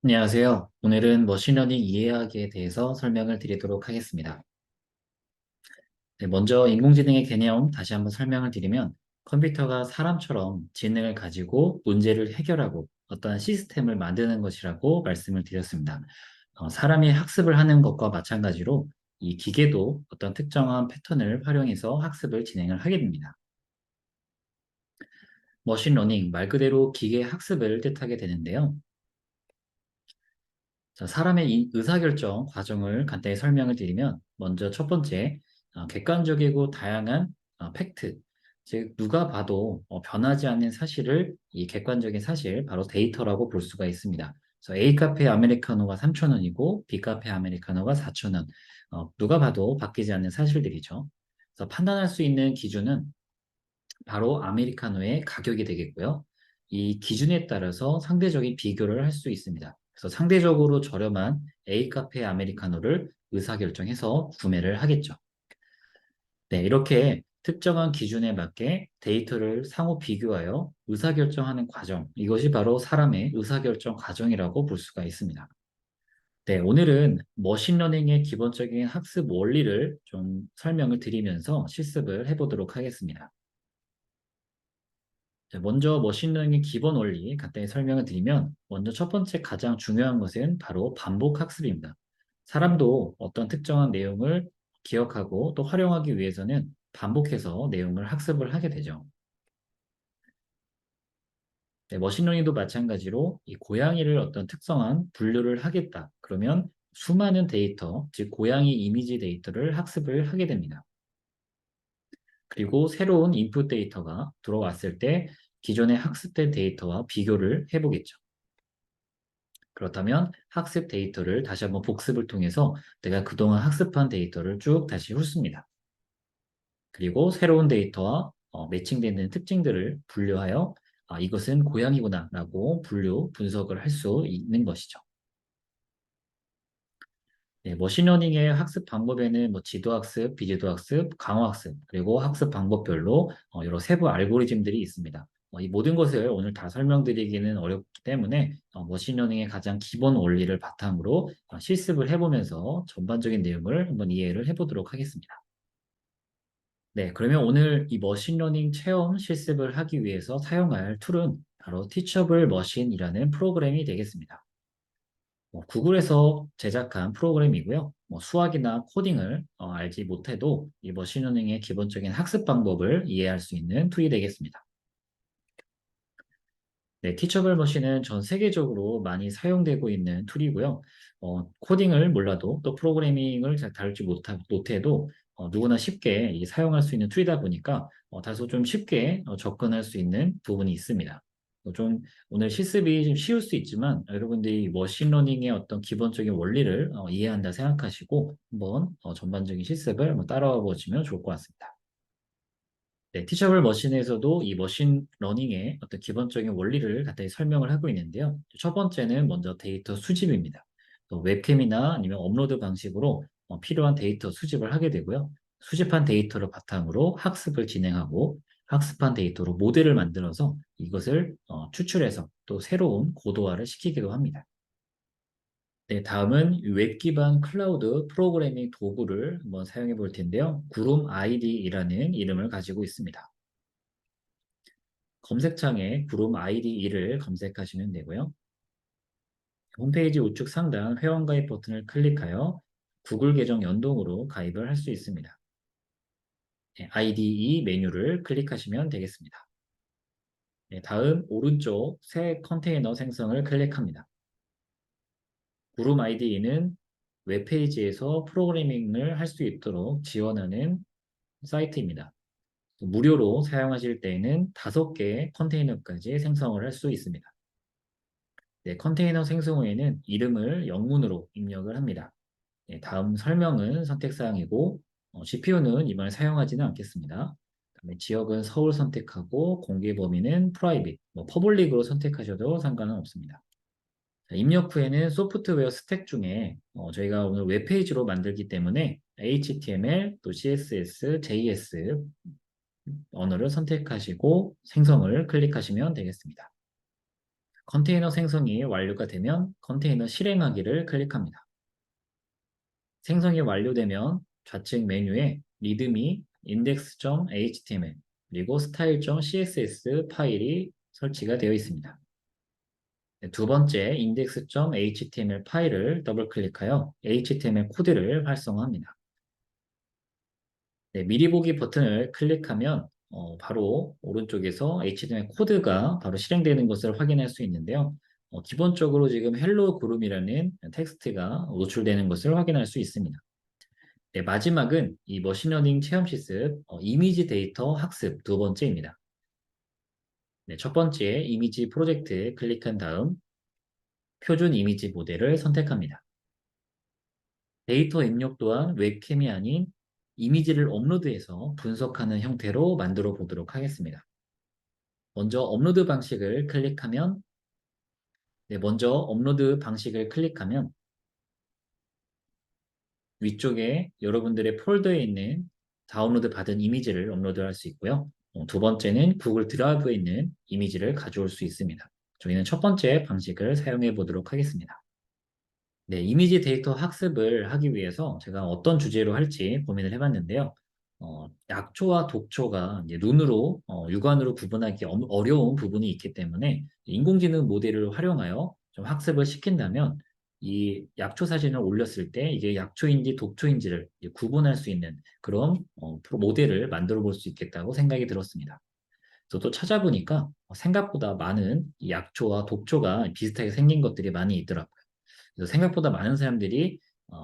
안녕하세요. 오늘은 머신러닝 이해하기에 대해서 설명을 드리도록 하겠습니다. 네, 먼저 인공지능의 개념 다시 한번 설명을 드리면 컴퓨터가 사람처럼 지능을 가지고 문제를 해결하고 어떠한 시스템을 만드는 것이라고 말씀을 드렸습니다. 사람이 학습을 하는 것과 마찬가지로 이 기계도 어떤 특정한 패턴을 활용해서 학습을 진행을 하게 됩니다. 머신러닝 말 그대로 기계 학습을 뜻하게 되는데요. 자, 사람의 이 의사결정 과정을 간단히 설명을 드리면 먼저 첫 번째, 객관적이고 다양한 팩트, 즉 누가 봐도 변하지 않는 사실을 이 객관적인 사실, 바로 데이터라고 볼 수가 있습니다. 그래서 A카페 아메리카노가 3,000원이고 B카페 아메리카노가 4,000원. 누가 봐도 바뀌지 않는 사실들이죠. 그래서 판단할 수 있는 기준은 바로 아메리카노의 가격이 되겠고요. 이 기준에 따라서 상대적인 비교를 할 수 있습니다. 그래서 상대적으로 저렴한 A 카페 아메리카노를 의사결정해서 구매를 하겠죠. 네, 이렇게 특정한 기준에 맞게 데이터를 상호 비교하여 의사결정하는 과정, 이것이 바로 사람의 의사결정 과정이라고 볼 수가 있습니다. 네, 오늘은 머신러닝의 기본적인 학습 원리를 좀 설명을 드리면서 실습을 해보도록 하겠습니다. 자, 먼저 머신러닝의 기본 원리 간단히 설명을 드리면 먼저 첫 번째 가장 중요한 것은 바로 반복 학습입니다. 사람도 어떤 특정한 내용을 기억하고 또 활용하기 위해서는 반복해서 내용을 학습을 하게 되죠. 네, 머신러닝도 마찬가지로 이 고양이를 어떤 특성한 분류를 하겠다. 그러면 수많은 데이터, 즉 고양이 이미지 데이터를 학습을 하게 됩니다. 그리고 새로운 인풋 데이터가 들어왔을 때 기존에 학습된 데이터와 비교를 해보겠죠. 그렇다면 학습 데이터를 다시 한번 복습을 통해서 내가 그동안 학습한 데이터를 쭉 다시 훑습니다. 그리고 새로운 데이터와 매칭되는 특징들을 분류하여 이것은 고양이구나 라고 분류, 분석을 할 수 있는 것이죠. 네, 머신러닝의 학습 방법에는 뭐 지도학습, 비지도학습, 강화학습, 그리고 학습 방법별로 여러 세부 알고리즘들이 있습니다. 이 모든 것을 오늘 다 설명드리기는 어렵기 때문에 머신러닝의 가장 기본 원리를 바탕으로 실습을 해보면서 전반적인 내용을 한번 이해를 해보도록 하겠습니다. 네, 그러면 오늘 이 머신러닝 체험 실습을 하기 위해서 사용할 툴은 바로 Teachable Machine이라는 프로그램이 되겠습니다. 구글에서 제작한 프로그램이고요. 수학이나 코딩을 알지 못해도 이 머신러닝의 기본적인 학습 방법을 이해할 수 있는 툴이 되겠습니다. 네, 티처블 머신은 전 세계적으로 많이 사용되고 있는 툴이고요. 코딩을 몰라도 또 프로그래밍을 잘 다룰지 못해도 누구나 쉽게 사용할 수 있는 툴이다 보니까 다소 좀 쉽게 접근할 수 있는 부분이 있습니다. 좀 오늘 실습이 좀 쉬울 수 있지만 여러분들이 머신러닝의 어떤 기본적인 원리를 이해한다 생각하시고 한번 전반적인 실습을 한번 따라와 보시면 좋을 것 같습니다. 네, 티셔블 머신에서도 이 머신 러닝의 어떤 기본적인 원리를 간단히 설명을 하고 있는데요. 첫 번째는 먼저 데이터 수집입니다. 또 웹캠이나 아니면 업로드 방식으로 필요한 데이터 수집을 하게 되고요. 수집한 데이터를 바탕으로 학습을 진행하고 학습한 데이터로 모델을 만들어서 이것을 추출해서 또 새로운 고도화를 시키기도 합니다. 네, 다음은 웹 기반 클라우드 프로그래밍 도구를 한번 사용해 볼 텐데요. 구름 IDE라는 이름을 가지고 있습니다. 검색창에 구름 IDE를 검색하시면 되고요. 홈페이지 우측 상단 회원가입 버튼을 클릭하여 구글 계정 연동으로 가입을 할 수 있습니다. 네, IDE 메뉴를 클릭하시면 되겠습니다. 네, 다음 오른쪽 새 컨테이너 생성을 클릭합니다. 구름 IDE는 웹페이지에서 프로그래밍을 할 수 있도록 지원하는 사이트입니다. 무료로 사용하실 때에는 5개의 컨테이너까지 생성을 할 수 있습니다. 네, 컨테이너 생성 후에는 이름을 영문으로 입력을 합니다. 네, 다음 설명은 선택사항이고 GPU는 이번에 사용하지는 않겠습니다. 그다음에 지역은 서울 선택하고 공개 범위는 프라이빗, 퍼블릭으로 선택하셔도 상관은 없습니다. 자, 입력 후에는 소프트웨어 스택 중에 저희가 오늘 웹페이지로 만들기 때문에 HTML, 또 CSS, JS 언어를 선택하시고 생성을 클릭하시면 되겠습니다. 컨테이너 생성이 완료가 되면 컨테이너 실행하기를 클릭합니다. 생성이 완료되면 좌측 메뉴에 리드미, index.html, 그리고 style.css 파일이 설치가 되어 있습니다. 네, 두 번째 index.html 파일을 더블 클릭하여 HTML 코드를 활성화합니다. 네, 미리 보기 버튼을 클릭하면 바로 오른쪽에서 HTML 코드가 바로 실행되는 것을 확인할 수 있는데요. 기본적으로 지금 헬로 그룹이라는 텍스트가 노출되는 것을 확인할 수 있습니다. 네, 마지막은 이 머신러닝 체험 실습 이미지 데이터 학습 두 번째입니다. 네, 첫 번째 이미지 프로젝트에 클릭한 다음 표준 이미지 모델을 선택합니다. 데이터 입력 또한 웹캠이 아닌 이미지를 업로드해서 분석하는 형태로 만들어 보도록 하겠습니다. 먼저 업로드 방식을 클릭하면 먼저 업로드 방식을 클릭하면 위쪽에 여러분들의 폴더에 있는 다운로드 받은 이미지를 업로드할 수 있고요. 두 번째는 구글 드라이브에 있는 이미지를 가져올 수 있습니다. 저희는 첫 번째 방식을 사용해 보도록 하겠습니다. 네, 이미지 데이터 학습을 하기 위해서 제가 어떤 주제로 할지 고민을 해봤는데요. 약초와 독초가 이제 눈으로, 육안으로 구분하기 어려운 부분이 있기 때문에 인공지능 모델을 활용하여 좀 학습을 시킨다면 이 약초 사진을 올렸을 때 이게 약초인지 독초인지를 이제 구분할 수 있는 그런 모델을 만들어 볼 수 있겠다고 생각이 들었습니다. 저도 찾아보니까 생각보다 많은 이 약초와 독초가 비슷하게 생긴 것들이 많이 있더라고요. 그래서 생각보다 많은 사람들이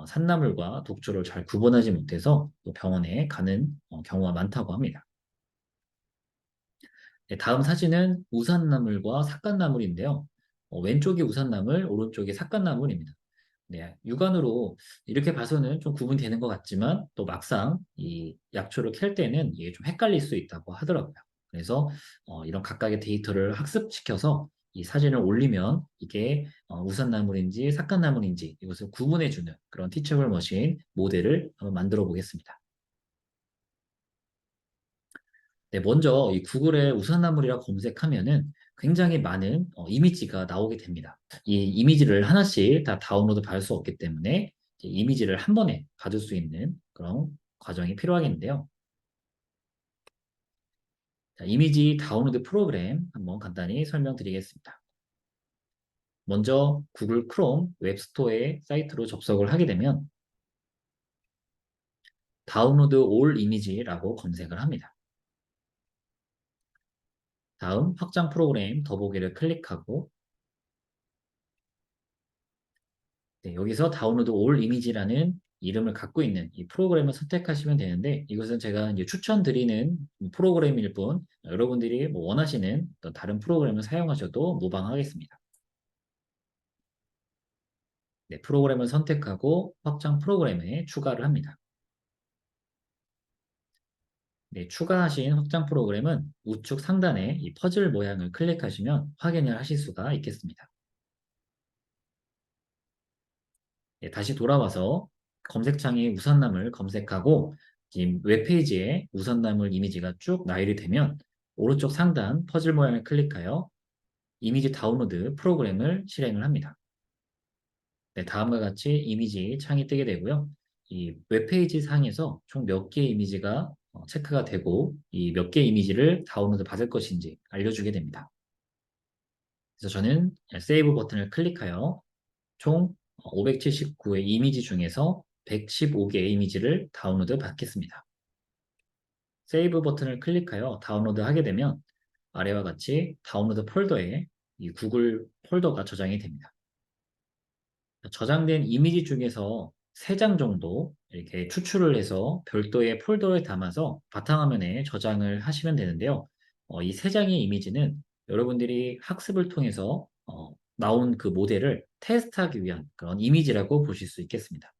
산나물과 독초를 잘 구분하지 못해서 또 병원에 가는 경우가 많다고 합니다. 네, 다음 사진은 우산나물과 삭간나물인데요. 왼쪽이 우산나물, 오른쪽이 삭간나물입니다. 네, 육안으로 이렇게 봐서는 좀 구분이 되는 것 같지만 또 막상 이 약초를 캘 때는 이게 좀 헷갈릴 수 있다고 하더라고요. 그래서 이런 각각의 데이터를 학습시켜서 이 사진을 올리면 이게 우산나물인지 삭간나물인지 이것을 구분해주는 그런 티처블 머신 모델을 한번 만들어 보겠습니다. 네, 먼저 이 구글에 우산나물이라 검색하면은 굉장히 많은 이미지가 나오게 됩니다. 이 이미지를 하나씩 다 다운로드 받을 수 없기 때문에 이제 이미지를 한 번에 받을 수 있는 그런 과정이 필요하겠는데요. 자, 이미지 다운로드 프로그램 한번 간단히 설명드리겠습니다. 먼저 구글 크롬 웹스토어의 사이트로 접속을 하게 되면 다운로드 올 이미지라고 검색을 합니다. 다음 확장 프로그램 더보기를 클릭하고 네, 여기서 다운로드 올 이미지라는 이름을 갖고 있는 이 프로그램을 선택하시면 되는데 이것은 제가 이제 추천드리는 프로그램일 뿐 여러분들이 뭐 원하시는 어떤 다른 프로그램을 사용하셔도 무방하겠습니다. 네, 프로그램을 선택하고 확장 프로그램에 추가를 합니다. 네, 추가하신 확장 프로그램은 우측 상단에 이 퍼즐 모양을 클릭하시면 확인을 하실 수가 있겠습니다. 네, 다시 돌아와서 검색창에 우산남을 검색하고 지금 웹페이지에 우산나물 이미지가 쭉 나열이 되면 오른쪽 상단 퍼즐 모양을 클릭하여 이미지 다운로드 프로그램을 실행을 합니다. 네, 다음과 같이 이미지 창이 뜨게 되고요. 이 웹페이지 상에서 총 몇 개의 이미지가 체크가 되고 이 몇 개의 이미지를 다운로드 받을 것인지 알려주게 됩니다. 그래서 저는 세이브 버튼을 클릭하여 총 579의 이미지 중에서 115개의 이미지를 다운로드 받겠습니다. 세이브 버튼을 클릭하여 다운로드 하게 되면 아래와 같이 다운로드 폴더에 이 구글 폴더가 저장이 됩니다. 저장된 이미지 중에서 3장 정도 이렇게 추출을 해서 별도의 폴더에 담아서 바탕화면에 저장을 하시면 되는데요. 이 3장의 이미지는 여러분들이 학습을 통해서 나온 그 모델을 테스트하기 위한 그런 이미지라고 보실 수 있겠습니다.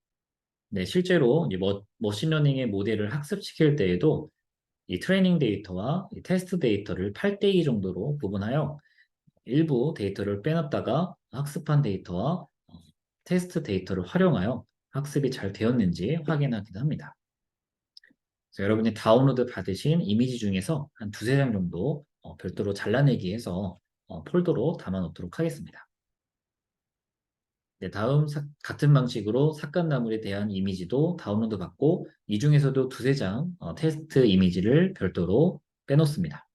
네, 실제로 이제 머신러닝의 모델을 학습시킬 때에도 이 트레이닝 데이터와 이 테스트 데이터를 8대2 정도로 구분하여 일부 데이터를 빼놨다가 학습한 데이터와 테스트 데이터를 활용하여 학습이 잘 되었는지 확인하기도 합니다. 그래서 여러분이 다운로드 받으신 이미지 중에서 한 두세 장 정도 별도로 잘라내기 해서 폴더로 담아 놓도록 하겠습니다. 네, 다음 같은 방식으로 삭간나물에 대한 이미지도 다운로드 받고 이 중에서도 두세 장 테스트 이미지를 별도로 빼놓습니다.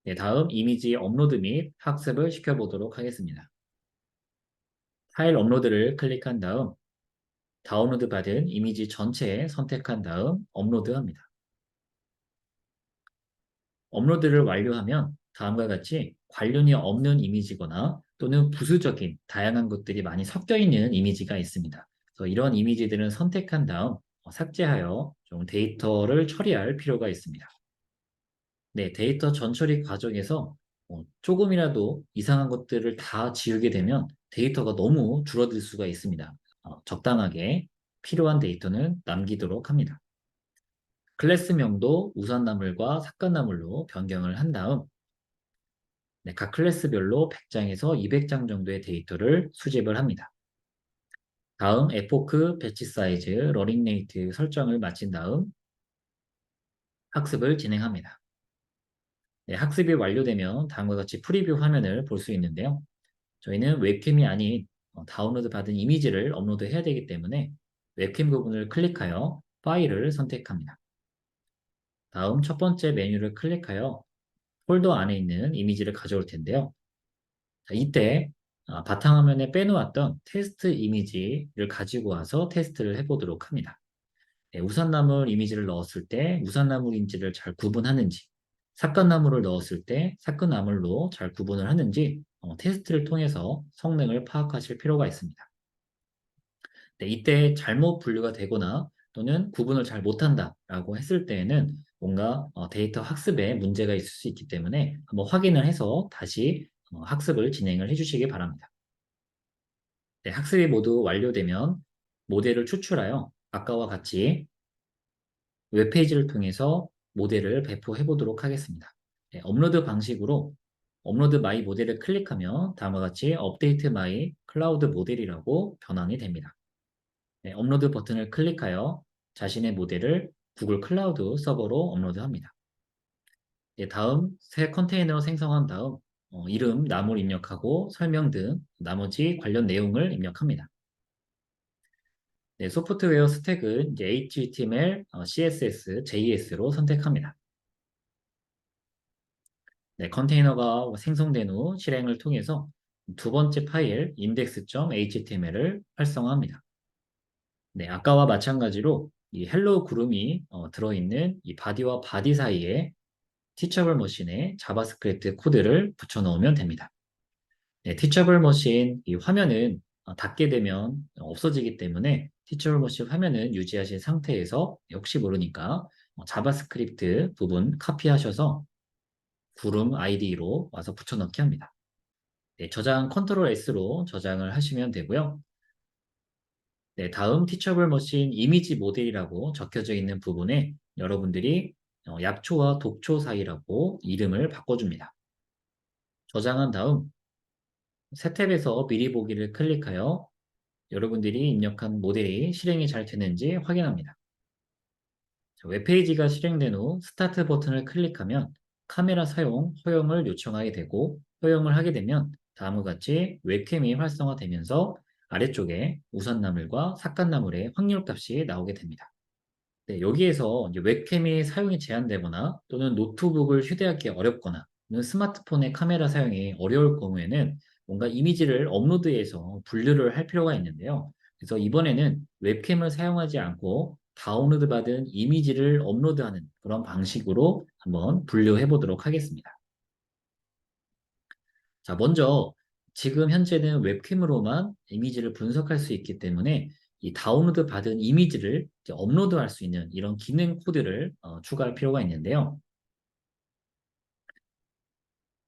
네, 다음 이미지 업로드 및 학습을 시켜보도록 하겠습니다. 파일 업로드를 클릭한 다음 다운로드 받은 이미지 전체 선택한 다음 업로드합니다. 업로드를 완료하면 다음과 같이 관련이 없는 이미지거나 또는 부수적인 다양한 것들이 많이 섞여 있는 이미지가 있습니다. 그래서 이런 이미지들은 선택한 다음 삭제하여 좀 데이터를 처리할 필요가 있습니다. 네, 데이터 전처리 과정에서 조금이라도 이상한 것들을 다 지우게 되면 데이터가 너무 줄어들 수가 있습니다. 적당하게 필요한 데이터는 남기도록 합니다. 클래스명도 우선나물과 삭간나물로 변경을 한 다음 네, 각 클래스별로 100장에서 200장 정도의 데이터를 수집을 합니다. 다음 에포크, 배치 사이즈, 러닝 레이트 설정을 마친 다음 학습을 진행합니다. 네, 학습이 완료되면 다음과 같이 프리뷰 화면을 볼 수 있는데요. 저희는 웹캠이 아닌 다운로드 받은 이미지를 업로드해야 되기 때문에 웹캠 부분을 클릭하여 파일을 선택합니다. 다음 첫 번째 메뉴를 클릭하여 폴더 안에 있는 이미지를 가져올 텐데요. 자, 이때 바탕화면에 빼놓았던 테스트 이미지를 가지고 와서 테스트를 해보도록 합니다. 네, 우산나물 이미지를 넣었을 때 우산나물인지를 잘 구분하는지, 삭간나물을 넣었을 때 삭간나물로 잘 구분을 하는지 테스트를 통해서 성능을 파악하실 필요가 있습니다. 네, 이때 잘못 분류가 되거나 또는 구분을 잘 못한다라고 했을 때에는 뭔가 데이터 학습에 문제가 있을 수 있기 때문에 한번 확인을 해서 다시 학습을 진행을 해주시기 바랍니다. 네, 학습이 모두 완료되면 모델을 추출하여 아까와 같이 웹페이지를 통해서 모델을 배포해 보도록 하겠습니다. 네, 업로드 방식으로 업로드 마이 모델을 클릭하면 다음과 같이 업데이트 마이 클라우드 모델이라고 변환이 됩니다. 네, 업로드 버튼을 클릭하여 자신의 모델을 구글 클라우드 서버로 업로드합니다. 네, 다음 새 컨테이너 생성한 다음 이름, 나물 입력하고 설명 등 나머지 관련 내용을 입력합니다. 네, 소프트웨어 스택은 이제 HTML, CSS, JS로 선택합니다. 네, 컨테이너가 생성된 후 실행을 통해서 두 번째 파일 index.html을 활성화합니다. 네, 아까와 마찬가지로 이 헬로 구름이 들어있는 이 바디와 바디 사이에 티처블 머신에 자바스크립트 코드를 붙여넣으면 됩니다. 네, 티처블 머신 이 화면은 닫게 되면 없어지기 때문에 티처블 머신 화면은 유지하신 상태에서 혹시 모르니까 자바스크립트 부분 카피하셔서 구름 아이디로 와서 붙여넣기 합니다. 네, 저장 컨트롤 S로 저장을 하시면 되고요. 네, 다음 티처블 머신 이미지 모델이라고 적혀져 있는 부분에 여러분들이 약초와 독초 사이라고 이름을 바꿔줍니다. 저장한 다음 새 탭에서 미리 보기를 클릭하여 여러분들이 입력한 모델이 실행이 잘 되는지 확인합니다. 자, 웹페이지가 실행된 후 스타트 버튼을 클릭하면 카메라 사용 허용을 요청하게 되고 허용을 하게 되면 다음과 같이 웹캠이 활성화되면서 아래쪽에 우선나물과 삭간나물의 확률값이 나오게 됩니다. 네, 여기에서 이제 웹캠이 사용이 제한되거나 또는 노트북을 휴대하기 어렵거나 또는 스마트폰의 카메라 사용이 어려울 경우에는 뭔가 이미지를 업로드해서 분류를 할 필요가 있는데요. 그래서 이번에는 웹캠을 사용하지 않고 다운로드 받은 이미지를 업로드하는 그런 방식으로 한번 분류해 보도록 하겠습니다. 자, 먼저 지금 현재는 웹캠으로만 이미지를 분석할 수 있기 때문에 이 다운로드 받은 이미지를 이제 업로드할 수 있는 이런 기능 코드를 추가할 필요가 있는데요.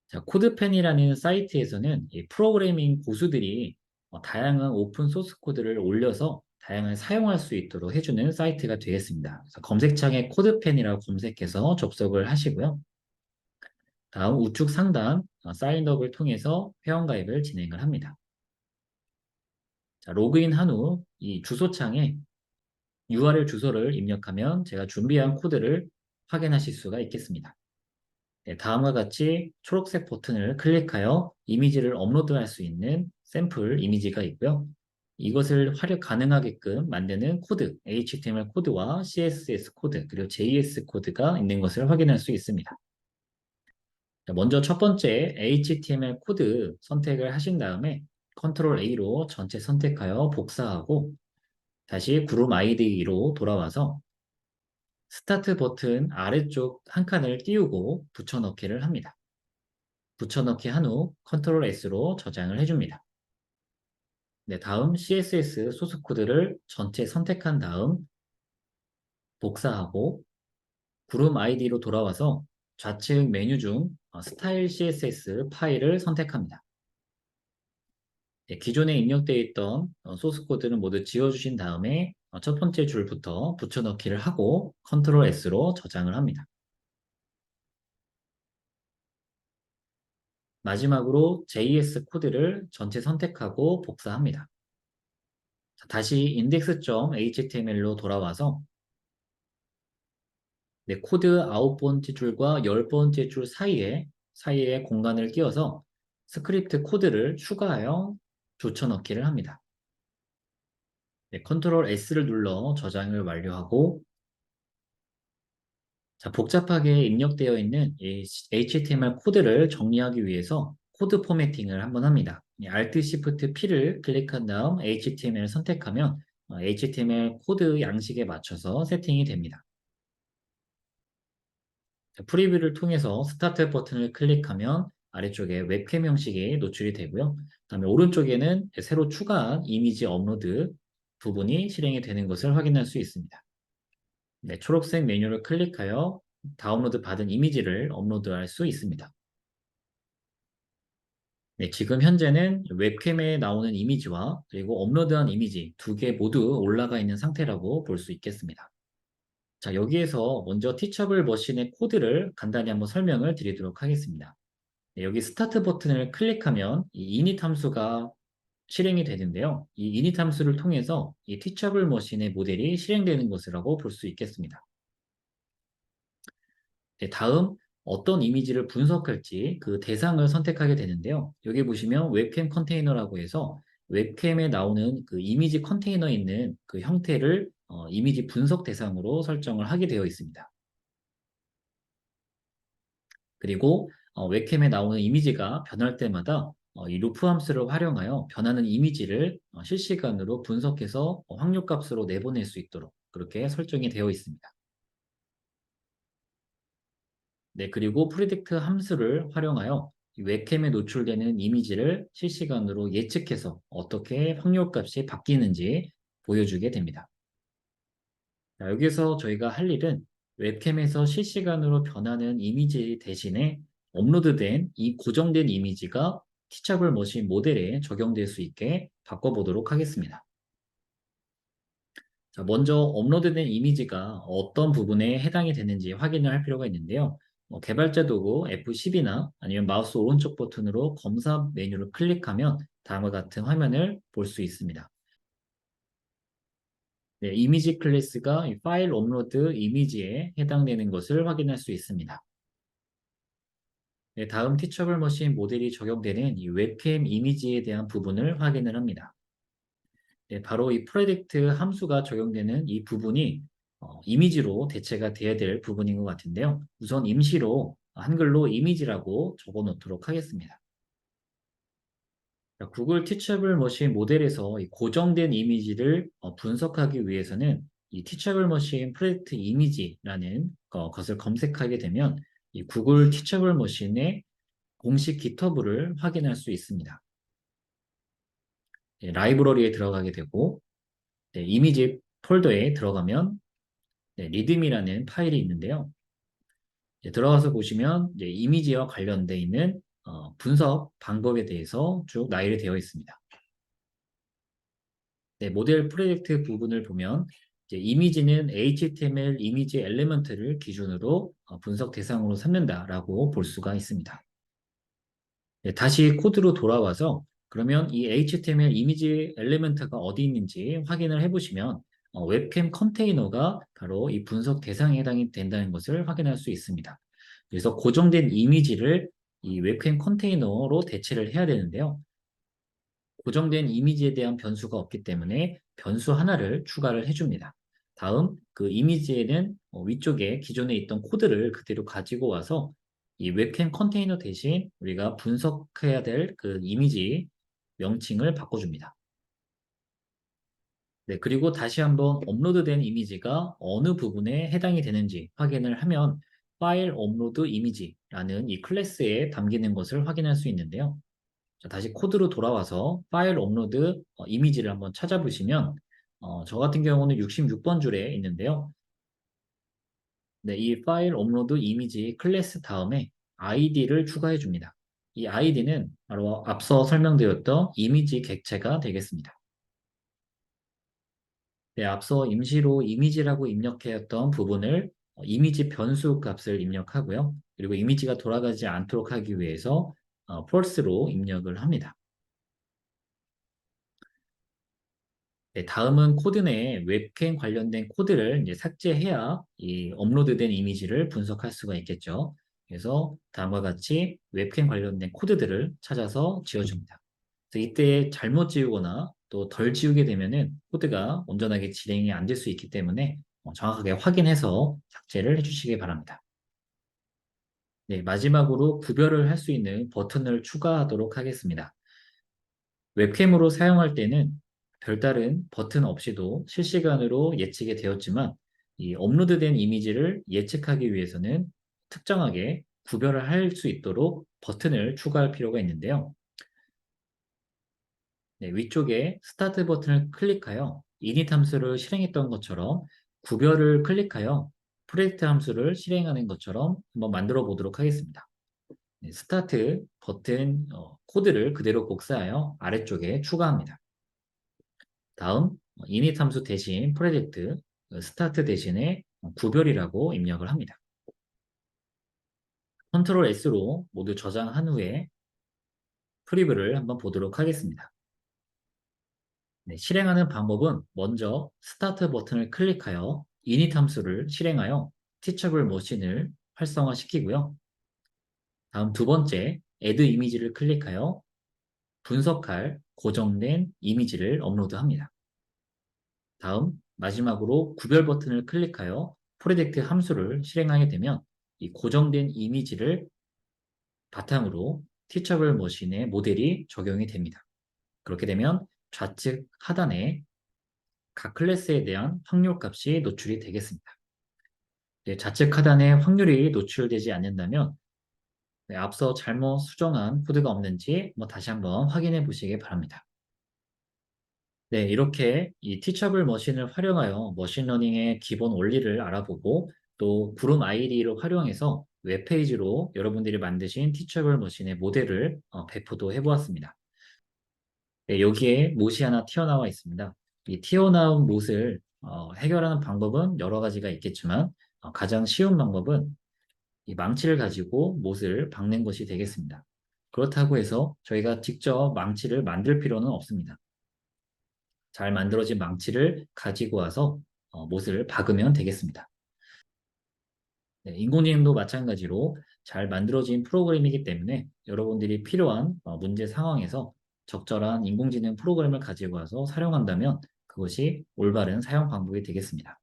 자, 코드펜이라는 사이트에서는 이 프로그래밍 고수들이 다양한 오픈 소스 코드를 올려서 다양한 사용할 수 있도록 해주는 사이트가 되겠습니다. 그래서 검색창에 코드펜이라고 검색해서 접속을 하시고요. 다음 우측 상단 사인업을 통해서 회원가입을 진행을 합니다. 자, 로그인 한 후 이 주소창에 URL 주소를 입력하면 제가 준비한 코드를 확인하실 수가 있겠습니다. 네, 다음과 같이 초록색 버튼을 클릭하여 이미지를 업로드할 수 있는 샘플 이미지가 있고요. 이것을 활용 가능하게끔 만드는 코드, HTML 코드와 CSS 코드, 그리고 JS 코드가 있는 것을 확인할 수 있습니다. 자, 먼저 첫 번째 HTML 코드 선택을 하신 다음에 컨트롤 A로 전체 선택하여 복사하고 다시 그룹 아이디로 돌아와서 스타트 버튼 아래쪽 한 칸을 띄우고 붙여넣기를 합니다. 붙여넣기 한 후 컨트롤 S로 저장을 해줍니다. 네, 다음 CSS 소스 코드를 전체 선택한 다음 복사하고 그룹 아이디로 돌아와서 좌측 메뉴 중 스타일 CSS 파일을 선택합니다. 네, 기존에 입력되어 있던 소스 코드는 모두 지워주신 다음에 첫 번째 줄부터 붙여넣기를 하고 컨트롤 S로 저장을 합니다. 마지막으로 JS 코드를 전체 선택하고 복사합니다. 다시 index.html로 돌아와서 네, 코드 9번째 줄과 10번째 줄 사이에 공간을 끼워서 스크립트 코드를 추가하여 붙여넣기를 합니다. 네, 컨트롤 S를 눌러 저장을 완료하고 자, 복잡하게 입력되어 있는 이 HTML 코드를 정리하기 위해서 코드 포매팅을 한번 합니다. Alt Shift P를 클릭한 다음 HTML 선택하면 HTML 코드 양식에 맞춰서 세팅이 됩니다. 자, 프리뷰를 통해서 스타트 버튼을 클릭하면 아래쪽에 웹캠 형식이 노출이 되고요. 그다음에 오른쪽에는 새로 추가한 이미지 업로드 부분이 실행이 되는 것을 확인할 수 있습니다. 네, 초록색 메뉴를 클릭하여 다운로드 받은 이미지를 업로드할 수 있습니다. 네, 지금 현재는 웹캠에 나오는 이미지와 그리고 업로드한 이미지 두 개 모두 올라가 있는 상태라고 볼 수 있겠습니다. 자, 여기에서 먼저 티처블 머신의 코드를 간단히 한번 설명을 드리도록 하겠습니다. 네, 여기 스타트 버튼을 클릭하면 이 init 함수가 실행이 되는데요. 이 init 함수를 통해서 이 티처블 머신의 모델이 실행되는 것이라고 볼 수 있겠습니다. 네, 다음 어떤 이미지를 분석할지 그 대상을 선택하게 되는데요. 여기 보시면 웹캠 컨테이너라고 해서 웹캠에 나오는 그 이미지 컨테이너에 있는 그 형태를 이미지 분석 대상으로 설정을 하게 되어 있습니다. 그리고 웹캠에 나오는 이미지가 변할 때마다 이 루프 함수를 활용하여 변하는 이미지를 실시간으로 분석해서 확률값으로 내보낼 수 있도록 그렇게 설정이 되어 있습니다. 네, 그리고 프리딕트 함수를 활용하여 웹캠에 노출되는 이미지를 실시간으로 예측해서 어떻게 확률값이 바뀌는지 보여주게 됩니다. 자, 여기서 저희가 할 일은 웹캠에서 실시간으로 변하는 이미지 대신에 업로드된 이 고정된 이미지가 티처블 머신 모델에 적용될 수 있게 바꿔보도록 하겠습니다. 자, 먼저 업로드된 이미지가 어떤 부분에 해당이 되는지 확인을 할 필요가 있는데요. 개발자 도구 F10이나 아니면 마우스 오른쪽 버튼으로 검사 메뉴를 클릭하면 다음과 같은 화면을 볼 수 있습니다. 네, 이미지 클래스가 이 파일 업로드 이미지에 해당되는 것을 확인할 수 있습니다. 네, 다음 티처블 머신 모델이 적용되는 이 웹캠 이미지에 대한 부분을 확인을 합니다. 네, 바로 이 프레딕트 함수가 적용되는 이 부분이 이미지로 대체가 돼야 될 부분인 것 같은데요. 우선 임시로 한글로 이미지라고 적어 놓도록 하겠습니다. 자, 구글 티처블 머신 모델에서 이 고정된 이미지를 분석하기 위해서는 이 티처블 머신 프레딕트 이미지라는 것을 검색하게 되면 이 구글 티처블 머신의 공식 GitHub를 확인할 수 있습니다. 네, 라이브러리에 들어가게 되고 네, 이미지 폴더에 들어가면 네, 리듬이라는 파일이 있는데요. 들어가서 보시면 이미지와 관련되어 있는 분석 방법에 대해서 쭉 나열이 되어 있습니다. 네, 모델 프로젝트 부분을 보면 이미지는 HTML 이미지 엘리먼트를 기준으로 분석 대상으로 삼는다라고 볼 수가 있습니다. 네, 다시 코드로 돌아와서 그러면 이 HTML 이미지 엘리먼트가 어디 있는지 확인을 해보시면 웹캠 컨테이너가 바로 이 분석 대상에 해당이 된다는 것을 확인할 수 있습니다. 그래서 고정된 이미지를 이 웹캠 컨테이너로 대체를 해야 되는데요. 고정된 이미지에 대한 변수가 없기 때문에 변수 하나를 추가를 해줍니다. 다음 그 이미지에는 위쪽에 기존에 있던 코드를 그대로 가지고 와서 이 웹캠 컨테이너 대신 우리가 분석해야 될 그 이미지 명칭을 바꿔줍니다. 네, 그리고 다시 한번 업로드된 이미지가 어느 부분에 해당이 되는지 확인을 하면 파일 업로드 이미지라는 이 클래스에 담기는 것을 확인할 수 있는데요. 자, 다시 코드로 돌아와서 파일 업로드 이미지를 한번 찾아보시면 저 같은 경우는 66번 줄에 있는데요. 네, 이 파일 업로드 이미지 클래스 다음에 아이디를 추가해 줍니다. 이 아이디는 바로 앞서 설명드렸던 이미지 객체가 되겠습니다. 네, 앞서 임시로 이미지라고 입력했던 부분을 이미지 변수 값을 입력하고요. 그리고 이미지가 돌아가지 않도록 하기 위해서 false로 입력을 합니다. 네, 다음은 코드 내에 웹캠 관련된 코드를 이제 삭제해야 이 업로드된 이미지를 분석할 수가 있겠죠. 그래서 다음과 같이 웹캠 관련된 코드들을 찾아서 지워줍니다. 그래서 이때 잘못 지우거나 또 덜 지우게 되면은 코드가 온전하게 진행이 안 될 수 있기 때문에 정확하게 확인해서 삭제를 해주시기 바랍니다. 네, 마지막으로 구별을 할 수 있는 버튼을 추가하도록 하겠습니다. 웹캠으로 사용할 때는 별다른 버튼 없이도 실시간으로 예측이 되었지만 이 업로드된 이미지를 예측하기 위해서는 특정하게 구별을 할 수 있도록 버튼을 추가할 필요가 있는데요. 네, 위쪽에 스타트 버튼을 클릭하여 init 함수를 실행했던 것처럼 구별을 클릭하여 프로젝트 함수를 실행하는 것처럼 한번 만들어 보도록 하겠습니다. 네, 스타트 버튼 코드를 그대로 복사하여 아래쪽에 추가합니다. 다음 init 함수 대신 프로젝트 스타트 대신에 구별이라고 입력을 합니다. 컨트롤 S로 모두 저장한 후에 프리뷰를 한번 보도록 하겠습니다. 네, 실행하는 방법은 먼저 스타트 버튼을 클릭하여 init 함수를 실행하여 teachable machine을 활성화시키고요. 다음 두 번째 add 이미지를 클릭하여 분석할 고정된 이미지를 업로드합니다. 다음 마지막으로 구별 버튼을 클릭하여 프로젝트 함수를 실행하게 되면 이 고정된 이미지를 바탕으로 티처블 머신의 모델이 적용이 됩니다. 그렇게 되면 좌측 하단에 각 클래스에 대한 확률 값이 노출이 되겠습니다. 네, 좌측 하단에 확률이 노출되지 않는다면 네, 앞서 잘못 수정한 코드가 없는지 다시 한번 확인해 보시기 바랍니다. 네, 이렇게 이 티처블 머신을 활용하여 머신러닝의 기본 원리를 알아보고 또 구름 아이디를 활용해서 웹페이지로 여러분들이 만드신 티처블 머신의 모델을 배포도 해보았습니다. 네, 여기에 못이 하나 튀어나와 있습니다. 이 튀어나온 못을 해결하는 방법은 여러 가지가 있겠지만 가장 쉬운 방법은 이 망치를 가지고 못을 박는 것이 되겠습니다. 그렇다고 해서 저희가 직접 망치를 만들 필요는 없습니다. 잘 만들어진 망치를 가지고 와서 못을 박으면 되겠습니다. 네, 인공지능도 마찬가지로 잘 만들어진 프로그램이기 때문에 여러분들이 필요한 문제 상황에서 적절한 인공지능 프로그램을 가지고 와서 사용한다면 그것이 올바른 사용 방법이 되겠습니다.